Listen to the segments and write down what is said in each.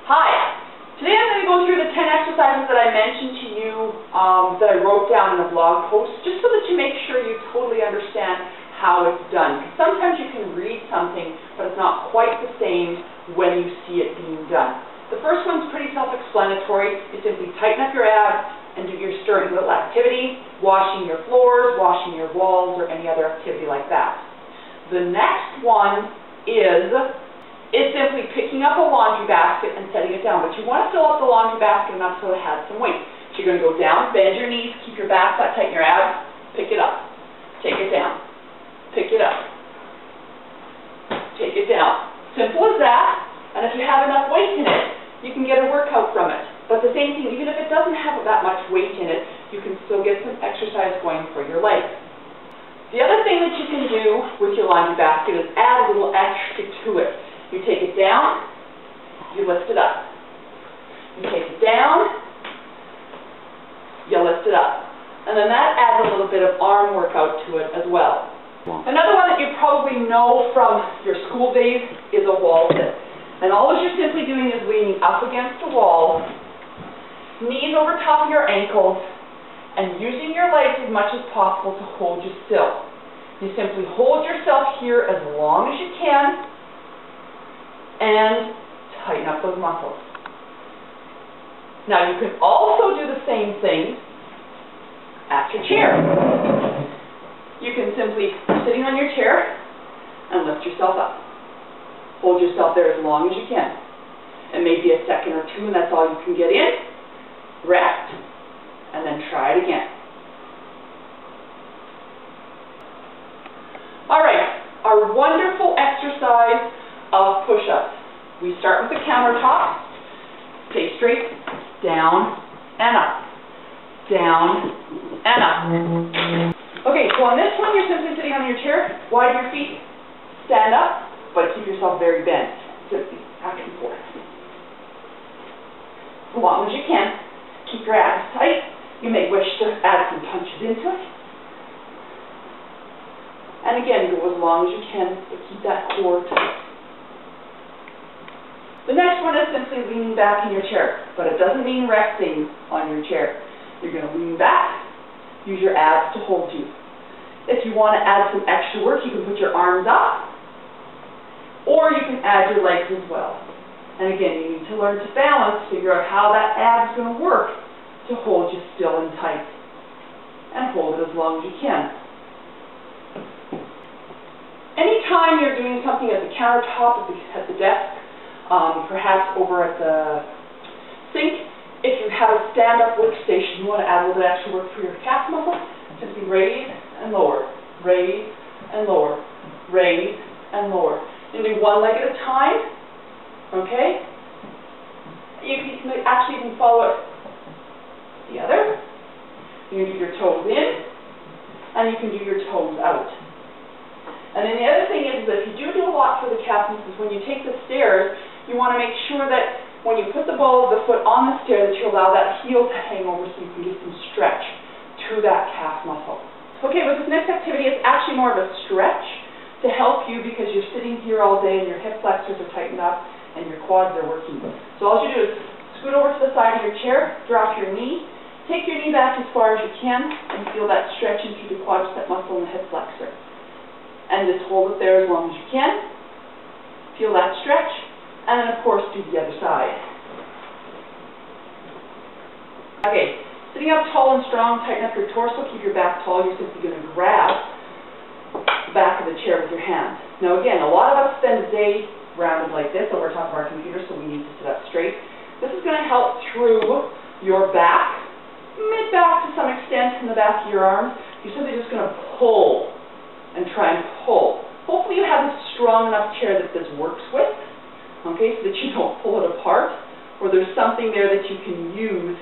Hi. Today I'm going to go through the 10 exercises that I mentioned to you that I wrote down in a blog post, just so that you make sure you totally understand how it's done. Because sometimes you can read something, but it's not quite the same when you see it being done. The first one's pretty self-explanatory. You simply tighten up your abs and do your sturdy little activity, washing your floors, washing your walls, or any other activity like that. The next one is simply picking up a laundry basket and setting it down. But you want to fill up the laundry basket enough so it has some weight. So you're going to go down, bend your knees, keep your back flat, tighten your abs, pick it up, take it down, pick it up, take it down. Simple as that. And if you have enough weight in it, you can get a workout from it. But the same thing, even if it doesn't have that much weight in it, you can still get some exercise going for your legs. The other thing that you can do with your laundry basket is add a little extra to it. You take it down, you lift it up. You take it down, you lift it up. And then that adds a little bit of arm workout to it as well. Another one that you probably know from your school days is a wall sit. And all you're simply doing is leaning up against the wall, knees over top of your ankles, and using your legs as much as possible to hold you still. You simply hold yourself here as long as you can, and tighten up those muscles. Now you can also do the same thing at your chair. You can simply, sitting on your chair, and lift yourself up. Hold yourself there as long as you can. And maybe a second or two, and that's all you can get in. Rest, and then try it again. All right, our wonderful exercise of push-ups. We start with the countertop, stay straight, down and up, down and up. Okay, so on this one, you're simply sitting on your chair, widen your feet, stand up, but keep yourself very bent, simply back and forth. As long as you can, keep your abs tight. You may wish to add some punches into it. And again, go as long as you can, but keep that core tight. The next one is simply leaning back in your chair, but it doesn't mean resting on your chair. You're going to lean back, use your abs to hold you. If you want to add some extra work, you can put your arms up, or you can add your legs as well. And again, you need to learn to balance, figure out how that ab's going to work to hold you still and tight. And hold it as long as you can. Anytime you're doing something at the countertop, at the desk, perhaps over at the sink, if you have a stand-up workstation, you want to add a little bit extra work for your calf muscles, simply raise and lower, raise and lower, raise and lower. You do one leg at a time, okay? You can actually even follow it the other. You can do your toes in, and you can do your toes out. And then the other thing is that if you do a lot for the calf muscles, when you take the stairs, you want to make sure that when you put the ball of the foot on the stair that you allow that heel to hang over so you can get some stretch to that calf muscle. Okay, with this next activity, it's actually more of a stretch to help you because you're sitting here all day and your hip flexors are tightened up and your quads are working. So all you do is scoot over to the side of your chair, drop your knee, take your knee back as far as you can, and feel that stretching through the quadricep muscle and the hip flexor. And just hold it there as long as you can. Feel that stretch. And then, of course, do the other side. Okay, sitting up tall and strong, tighten up your torso, keep your back tall. You're simply going to grab the back of the chair with your hands. Now, again, a lot of us spend the day rounded like this over top of our computer, so we need to sit up straight. This is going to help through your back, mid-back to some extent, in the back of your arms. You're simply just going to pull and try and pull. Hopefully you have a strong enough chair that this works with. Okay, so that you don't pull it apart, or there's something there that you can use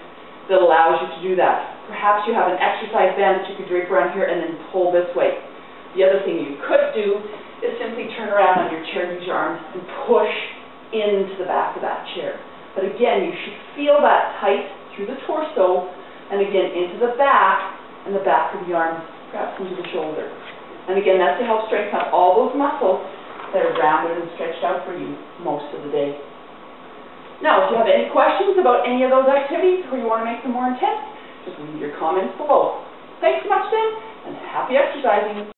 that allows you to do that. Perhaps you have an exercise band that you could drape around here and then pull this way. The other thing you could do is simply turn around on your chair, use your arms, and push into the back of that chair. But again, you should feel that tight through the torso, and again into the back, and the back of the arms, perhaps into the shoulder. And again, that's to help strengthen up all those muscles that are rounded and stretched out for you most of the day. Now, if you have any questions about any of those activities or you want to make them more intense, just leave your comments below. Thanks so much then, and happy exercising.